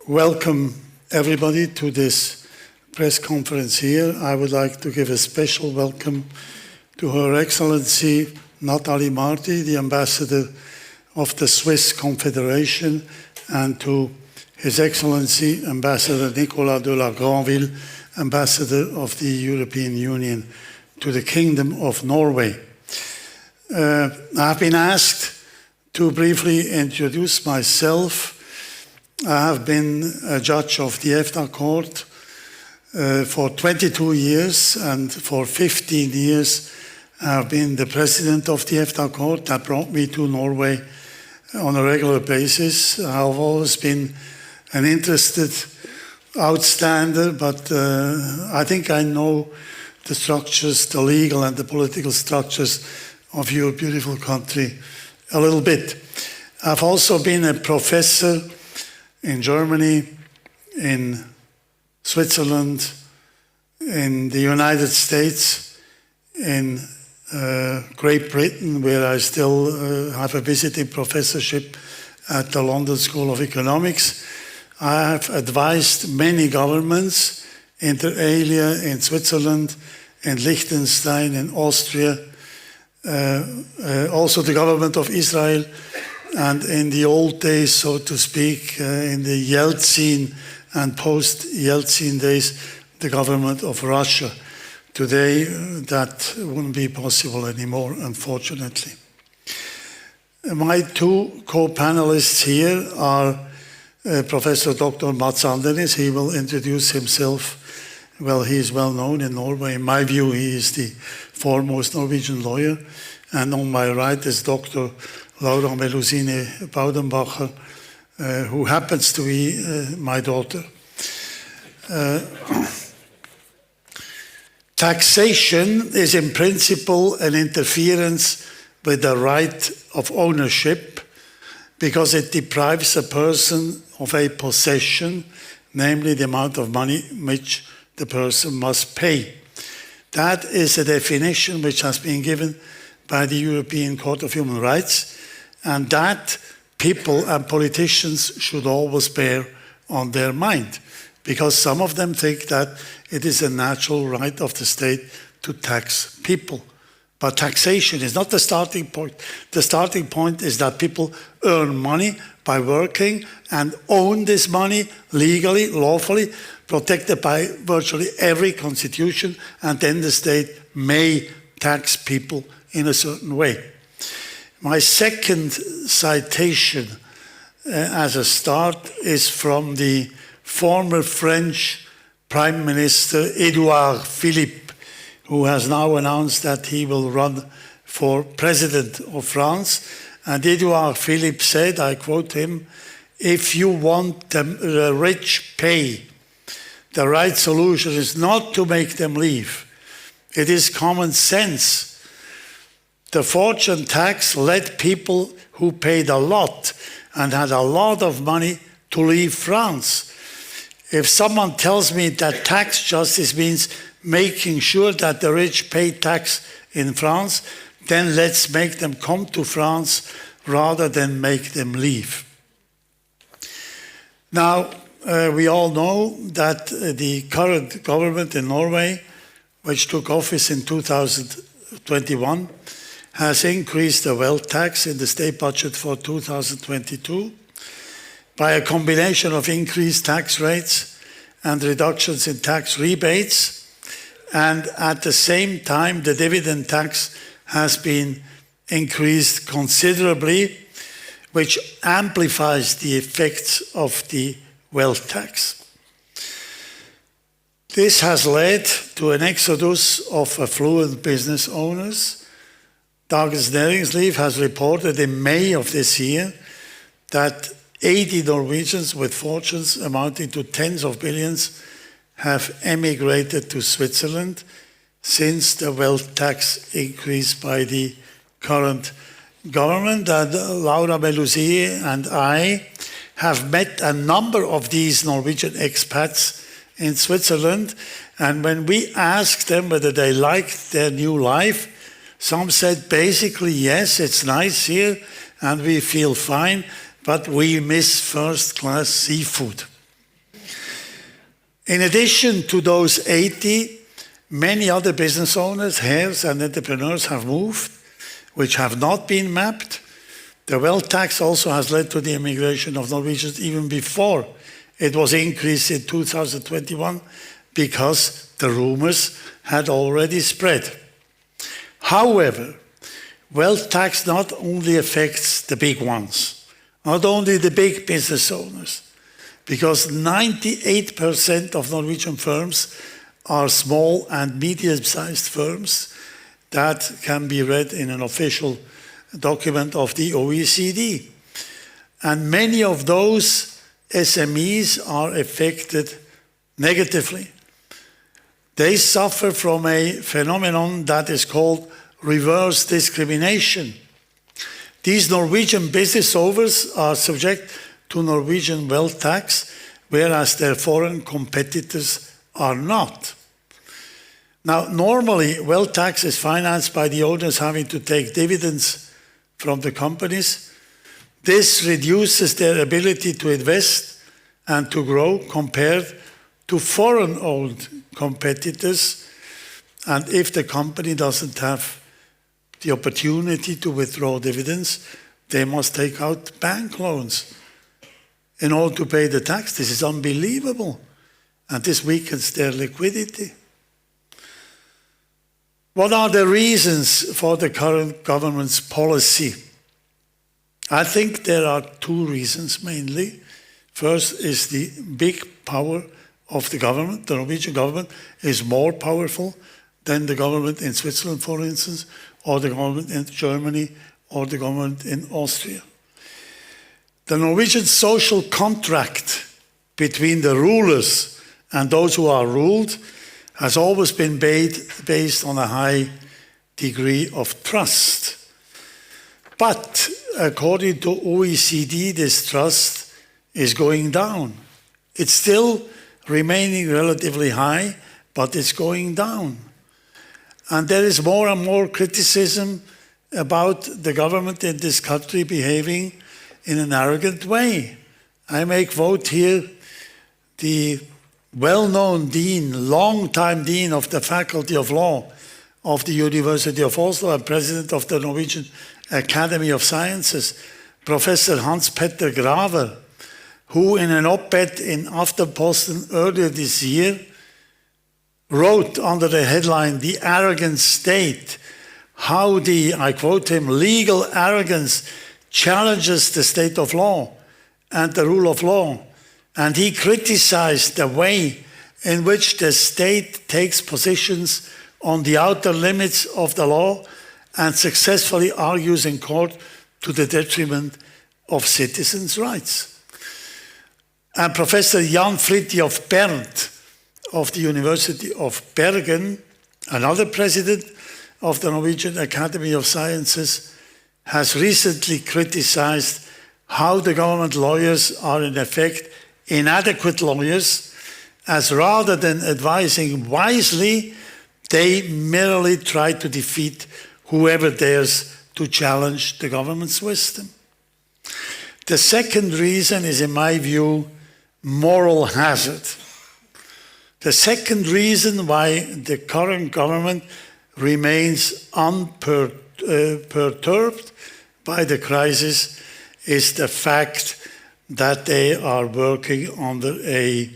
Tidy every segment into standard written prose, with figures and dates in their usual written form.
welcome everybody to this press conference here. I would like to give a special welcome to Her Excellency Nathalie Marti, the Ambassador of the Swiss Confederation, and to His Excellency Ambassador Nicolas de la Granville, Ambassador of the European Union to the Kingdom of Norway. I've been asked to briefly introduce myself. I have been a judge of the EFTA Court for 22 years, and for 15 years I have been the president of the EFTA Court. That brought me to Norway on a regular basis. I've always been an interested outstander, but I think I know the structures, the legal and the political structures of your beautiful country a little bit. I've also been a professor in Germany, in Switzerland, in the United States, in Great Britain, where I still have a visiting professorship at the London School of Economics. I have advised many governments, inter alia in Switzerland, in Liechtenstein, in Austria, also the government of Israel, and in the old days, so to speak, in the Yeltsin and post-Yeltsin days, the government of Russia. Today, that wouldn't be possible anymore, unfortunately. My two co-panelists here are Professor Dr. Mats Andenæs. He will introduce himself. Well, he is well known in Norway. In my view, he is the foremost Norwegian lawyer. And on my right is Dr. Laura Melusine Baudenbacher, who happens to be my daughter. Taxation is in principle an interference with the right of ownership because it deprives a person of a possession, namely the amount of money which the person must pay. That is a definition which has been given by the European Court of Human Rights, and that people and politicians should always bear on their mind, because some of them think that it is a natural right of the state to tax people. But taxation is not the starting point. The starting point is that people earn money by working and own this money legally, lawfully, protected by virtually every constitution, and then the state may tax people in a certain way. My second citation as a start is from the former French Prime Minister Édouard Philippe, who has now announced that he will run for President of France. And Édouard Philippe said, I quote him, "If you want the rich pay, the right solution is not to make them leave. It is common sense. The fortune tax led people who paid a lot and had a lot of money to leave France. If someone tells me that tax justice means making sure that the rich pay tax in France, then let's make them come to France rather than make them leave." Now, we all know that the current government in Norway, which took office in 2021, has increased the wealth tax in the state budget for 2022 by a combination of increased tax rates and reductions in tax rebates, and at the same time the dividend tax has been increased considerably, which amplifies the effects of the wealth tax. This has led to an exodus of affluent business owners. Dagens Næringsliv has reported in May of this year that 80 Norwegians with fortunes amounting to tens of billions have emigrated to Switzerland since the wealth tax increased by the current government. And Laura Melusine and I have met a number of these Norwegian expats in Switzerland, and when we asked them whether they liked their new life, some said basically, yes, it's nice here and we feel fine, but we miss first-class seafood. In addition to those 80, many other business owners, heirs and entrepreneurs have moved, which have not been mapped. The wealth tax also has led to the immigration of Norwegians even before it was increased in 2021 because the rumors had already spread. However, wealth tax not only affects the big ones, not only the big business owners, because 98% of Norwegian firms are small and medium-sized firms that can be read in an official document of the OECD. And many of those SMEs are affected negatively. They suffer from a phenomenon that is called reverse discrimination. These Norwegian business owners are subject to Norwegian wealth tax, whereas their foreign competitors are not. Now, normally, wealth tax is financed by the owners having to take dividends from the companies. This reduces their ability to invest and to grow compared to foreign-owned competitors. And if the company doesn't have the opportunity to withdraw dividends, they must take out bank loans in order to pay the tax. This is unbelievable. And this weakens their liquidity. What are the reasons for the current government's policy? I think there are two reasons mainly. First is the big power of the government. The Norwegian government is more powerful than the government in Switzerland, for instance, or the government in Germany, or the government in Austria. The Norwegian social contract between the rulers and those who are ruled has always been based on a high degree of trust. But according to OECD, this trust is going down. It's still remaining relatively high, but it's going down. And there is more and more criticism about the government in this country behaving in an arrogant way. I make vote here the well-known dean, long-time dean of the Faculty of Law of the University of Oslo and president of the Norwegian Academy of Sciences, Professor Hans-Petter Graver, who in an op-ed in Aftenposten earlier this year wrote under the headline, "The Arrogant State," how the, I quote him, legal arrogance challenges the state of law and the rule of law. And he criticized the way in which the state takes positions on the outer limits of the law and successfully argues in court to the detriment of citizens' rights. And Professor Jan Fridtjof Bernt of the University of Bergen, another president of the Norwegian Academy of Sciences, has recently criticized how the government lawyers are in effect inadequate lawyers, as rather than advising wisely, they merely try to defeat whoever dares to challenge the government's wisdom. The second reason is, in my view, moral hazard. The second reason why the current government remains unperturbed by the crisis is the fact that they are working under an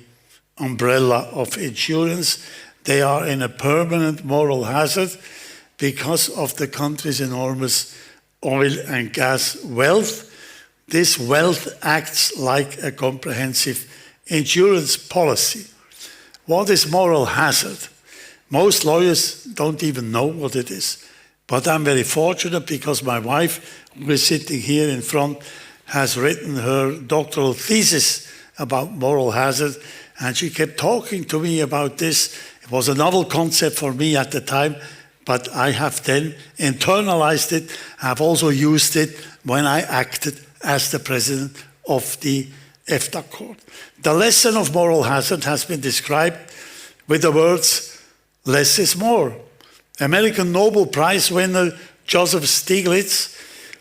umbrella of insurance. They are in a permanent moral hazard because of the country's enormous oil and gas wealth. This wealth acts like a comprehensive insurance policy. What is moral hazard? Most lawyers don't even know what it is. But I'm very fortunate because my wife, who is sitting here in front, has written her doctoral thesis about moral hazard, and she kept talking to me about this. It was a novel concept for me at the time, but I have then internalized it. I've also used it when I acted as the president of the EFTA court. The lesson of moral hazard has been described with the words, "Less is more." American Nobel Prize winner Joseph Stiglitz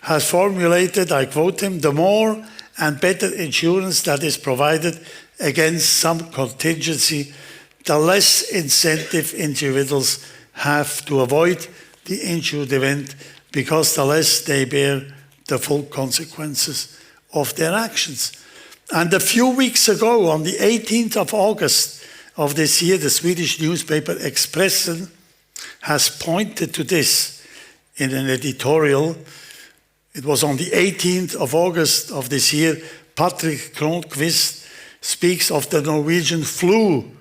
has formulated, I quote him, "The more and better insurance that is provided against some contingency, the less incentive individuals have to avoid the injured event, because the less they bear the full consequences of their actions. And a few weeks ago, on the 18th of August of this year, the Swedish newspaper Expressen has pointed to this in an editorial. It was on the 18th of August of this year. Patrick Kronqvist speaks of the Norwegian flu,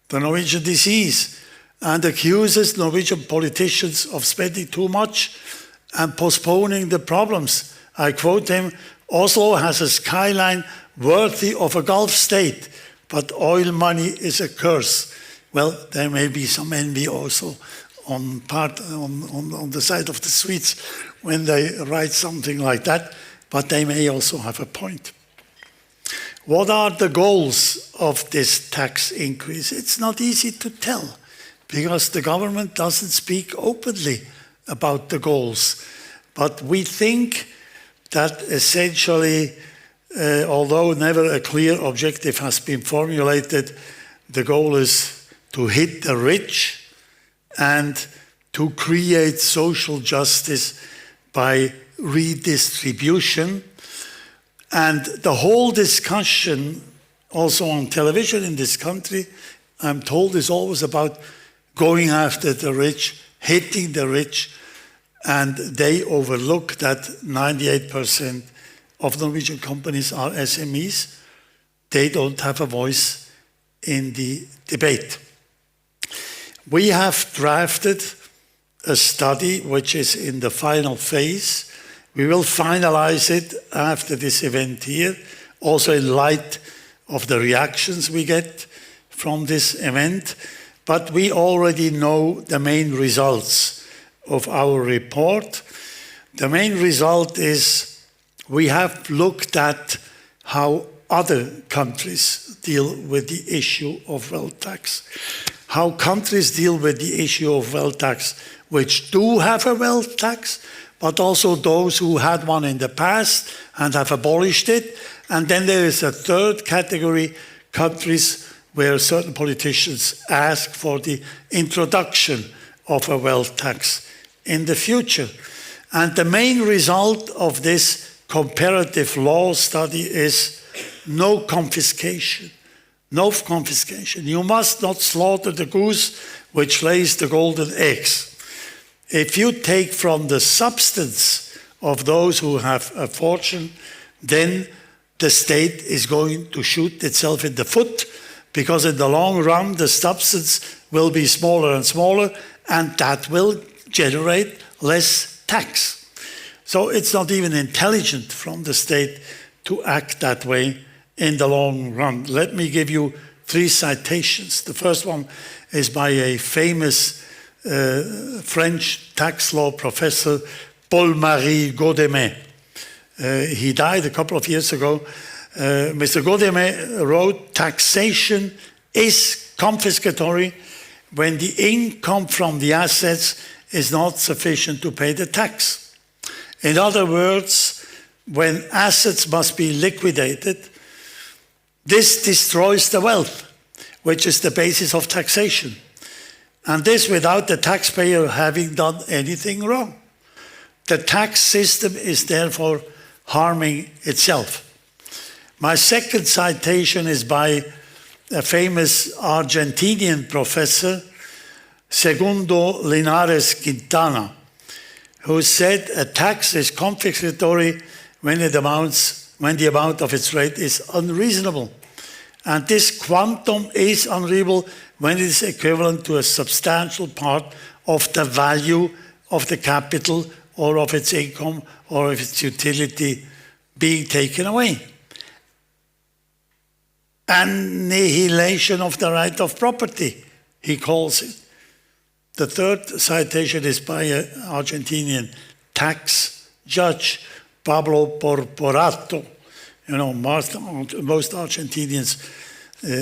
the Norwegian disease, and accuses Norwegian politicians of spending too much and postponing the problems. I quote him, "Oslo has a skyline worthy of a Gulf state, but oil money is a curse." Well, there may be some envy also on the side of the Swedes when they write something like that, but they may also have a point. What are the goals of this tax increase? It's not easy to tell, because the government doesn't speak openly about the goals. But we think that essentially, although never a clear objective has been formulated, the goal is to hit the rich and to create social justice by redistribution. And the whole discussion, also on television in this country, I'm told, is always about going after the rich, hitting the rich, and they overlook that 98% of Norwegian companies are SMEs. They don't have a voice in the debate. We have drafted a study which is in the final phase. We will finalize it after this event here, also in light of the reactions we get from this event. But we already know the main results of our report. The main result is we have looked at how other countries deal with the issue of wealth tax. How countries deal with the issue of wealth tax, which do have a wealth tax, but also those who had one in the past and have abolished it. And then there is a third category, countries where certain politicians ask for the introduction of a wealth tax in the future. And the main result of this comparative law study is no confiscation. No confiscation. You must not slaughter the goose which lays the golden eggs. If you take from the substance of those who have a fortune, then the state is going to shoot itself in the foot, because in the long run the substance will be smaller and smaller, and that will generate less tax. So it's not even intelligent from the state to act that way in the long run. Let me give you 3 citations. The first one is by a famous French tax law professor, Paul-Marie Gaudemay. He died a couple of years ago. Mr. Gaudemay wrote, "Taxation is confiscatory when the income from the assets is not sufficient to pay the tax. In other words, when assets must be liquidated, this destroys the wealth, which is the basis of taxation. And this without the taxpayer having done anything wrong. The tax system is therefore harming itself." My second citation is by a famous Argentinian professor, Segundo Linares Quintana, who said a tax is confiscatory when the amount of its rate is unreasonable. And this quantum is unreasonable when it is equivalent to a substantial part of the value of the capital or of its income or of its utility being taken away. Annihilation of the right of property, he calls it. The third citation is by an Argentinian tax judge, Pablo Porporato. You know, most Argentinians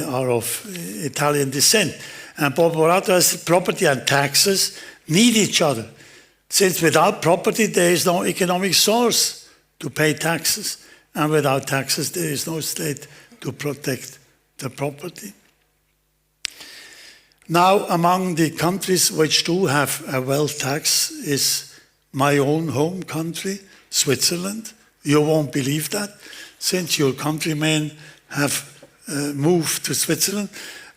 are of Italian descent. And Porporato says property and taxes need each other. Since without property, there is no economic source to pay taxes. And without taxes, there is no state to protect the property. Now, among the countries which do have a wealth tax is my own home country, Switzerland. You won't believe that, since your countrymen have moved to Switzerland.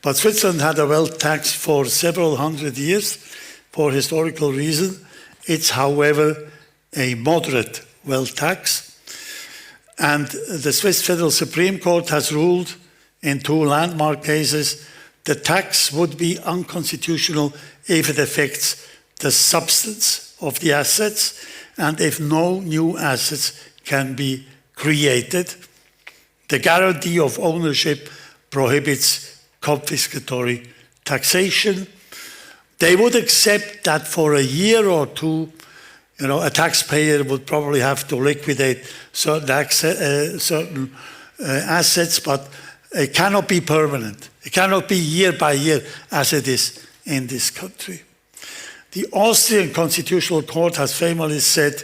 But Switzerland had a wealth tax for several hundred years for historical reasons. It's, however, a moderate wealth tax. And the Swiss Federal Supreme Court has ruled in 2 landmark cases the tax would be unconstitutional if it affects the substance of the assets and if no new assets can be created. The guarantee of ownership prohibits confiscatory taxation. They would accept that for a year or two, a taxpayer would probably have to liquidate certain assets, but it cannot be permanent. It cannot be year by year as it is in this country. The Austrian Constitutional Court has famously said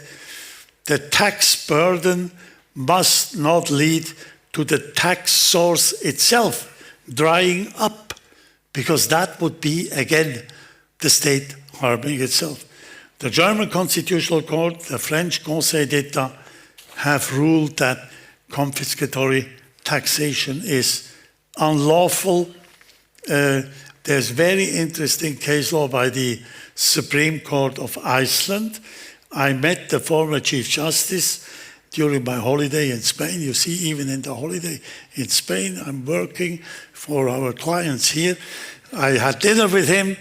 the tax burden must not lead to the tax source itself drying up, because that would be, again, the state harming itself. The German Constitutional Court, the French Conseil d'État have ruled that confiscatory taxation is unlawful. There's very interesting case law by the Supreme Court of Iceland. I met the former Chief Justice during my holiday in Spain. You see, even in the holiday in Spain, I'm working for our clients here. I had dinner with him,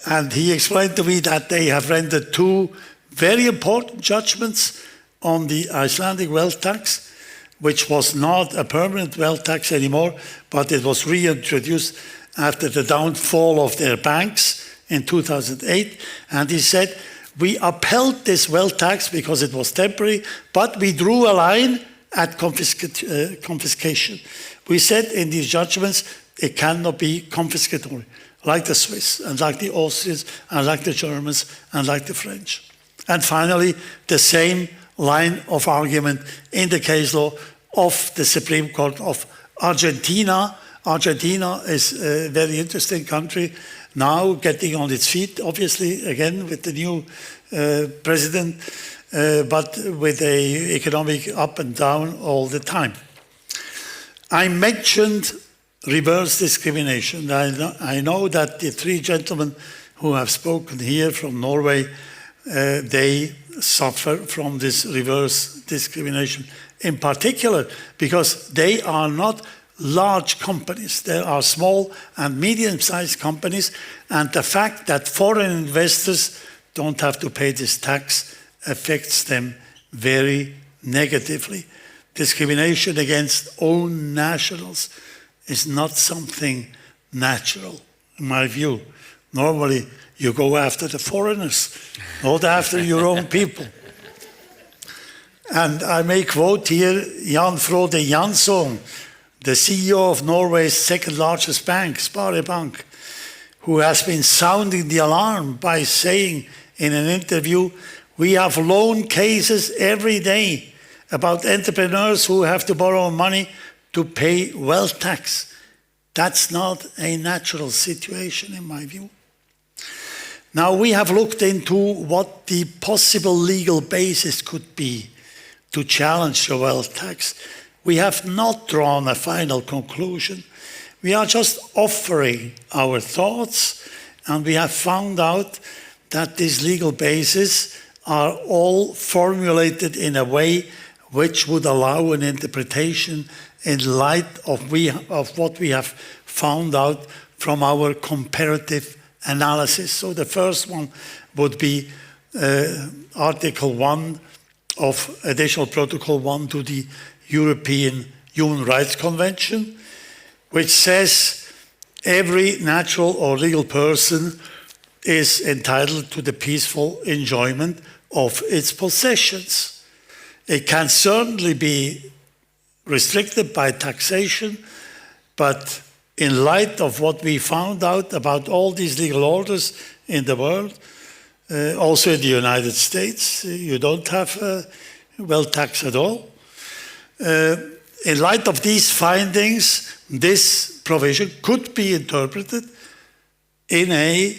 and he explained to me that they have rendered 2 very important judgments on the Icelandic wealth tax, which was not a permanent wealth tax anymore, but it was reintroduced after the downfall of their banks in 2008. And he said, we upheld this wealth tax because it was temporary, but we drew a line at confiscation. We said in these judgments, it cannot be confiscatory, like the Swiss, and like the Austrians, and like the Germans, and like the French. And finally, the same line of argument in the case law of the Supreme Court of Argentina. Argentina is a very interesting country, now getting on its feet, obviously, again, with the new president, but with an economic up and down all the time. I mentioned reverse discrimination. I know that the 3 gentlemen who have spoken here from Norway, they suffer from this reverse discrimination in particular because they are not large companies. There are small and medium-sized companies, and the fact that foreign investors don't have to pay this tax affects them very negatively. Discrimination against own nationals is not something natural, in my view. Normally, you go after the foreigners, not after your own people. And I may quote here Jan Frode Jansson, the CEO of Norway's 2nd largest bank, Sparebank, who has been sounding the alarm by saying in an interview, we have loan cases every day about entrepreneurs who have to borrow money to pay wealth tax. That's not a natural situation, in my view. Now, we have looked into what the possible legal basis could be to challenge the wealth tax. We have not drawn a final conclusion. We are just offering our thoughts, and we have found out that these legal bases are all formulated in a way which would allow an interpretation in light of what we have found out from our comparative analysis. So the first one would be Article 1 of Additional Protocol 1 to the European Human Rights Convention, which says every natural or legal person is entitled to the peaceful enjoyment of its possessions. It can certainly be restricted by taxation, but in light of what we found out about all these legal orders in the world, also in the United States, you don't have wealth tax at all. In light of these findings, this provision could be interpreted in a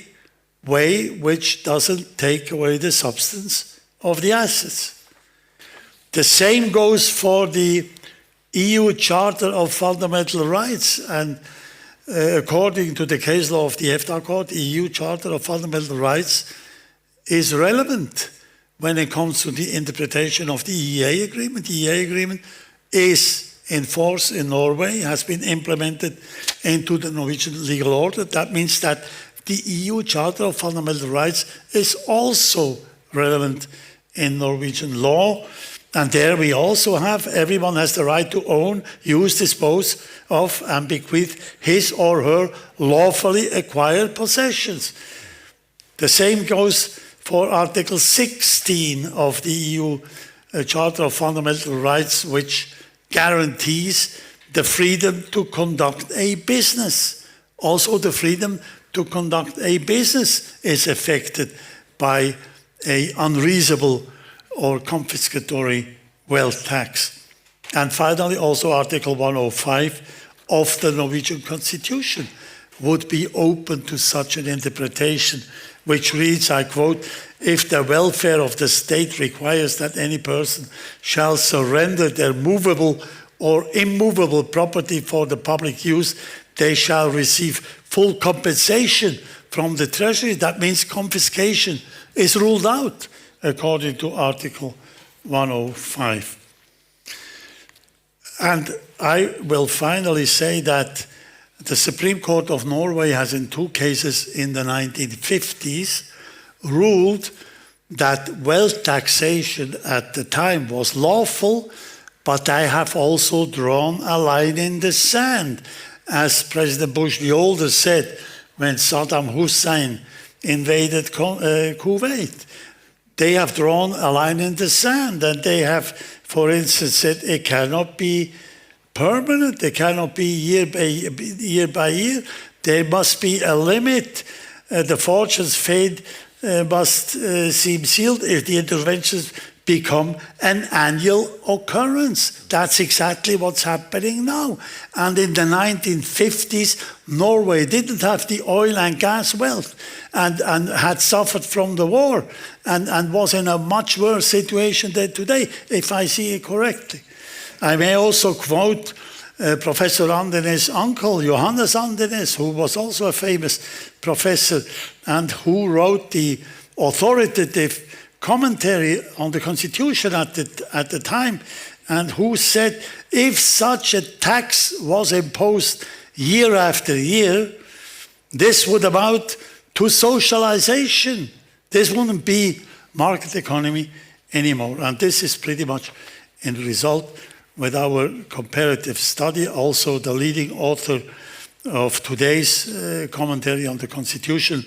way which doesn't take away the substance of the assets. The same goes for the EU Charter of Fundamental Rights, and according to the case law of the EFTA Court, EU Charter of Fundamental Rights is relevant when it comes to the interpretation of the EEA agreement. The EEA agreement is in force in Norway, has been implemented into the Norwegian legal order. That means that the EU Charter of Fundamental Rights is also relevant in Norwegian law. And there we also have, everyone has the right to own, use, dispose of, and bequeath his or her lawfully acquired possessions. The same goes for Article 16 of the EU Charter of Fundamental Rights, which guarantees the freedom to conduct a business. Also, the freedom to conduct a business is affected by an unreasonable or confiscatory wealth tax. And finally, also Article 105 of the Norwegian Constitution would be open to such an interpretation, which reads, I quote, "If the welfare of the state requires that any person shall surrender their movable or immovable property for the public use, they shall receive full compensation from the treasury." That means confiscation is ruled out, according to Article 105. And I will finally say that the Supreme Court of Norway has, in two cases in the 1950s, ruled that wealth taxation at the time was lawful, but I have also drawn a line in the sand. As President Bush the older said when Saddam Hussein invaded Kuwait, they have drawn a line in the sand, and they have, for instance, said it cannot be permanent, it cannot be year by year. There must be a limit. The fortune's fate must seem sealed if the interventions become an annual occurrence. That's exactly what's happening now. And in the 1950s, Norway didn't have the oil and gas wealth and had suffered from the war and was in a much worse situation than today, if I see it correctly. I may also quote Professor Andenes' uncle, Johannes Andenes, who was also a famous professor and who wrote the authoritative commentary on the Constitution at the time, and who said if such a tax was imposed year after year, this would amount to socialization. This wouldn't be market economy anymore. And this is pretty much in result with our comparative study. Also, the leading author of today's commentary on the Constitution,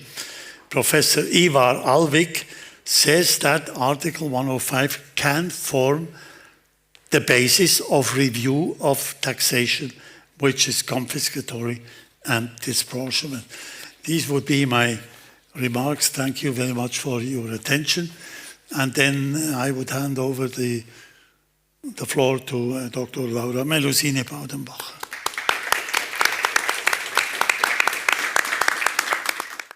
Professor Ivar Alvik, says that Article 105 can form the basis of review of taxation, which is confiscatory and disproportionate. These would be my remarks. Thank you very much for your attention. And then I would hand over the floor to Dr. Laura Melusine Baudenbacher.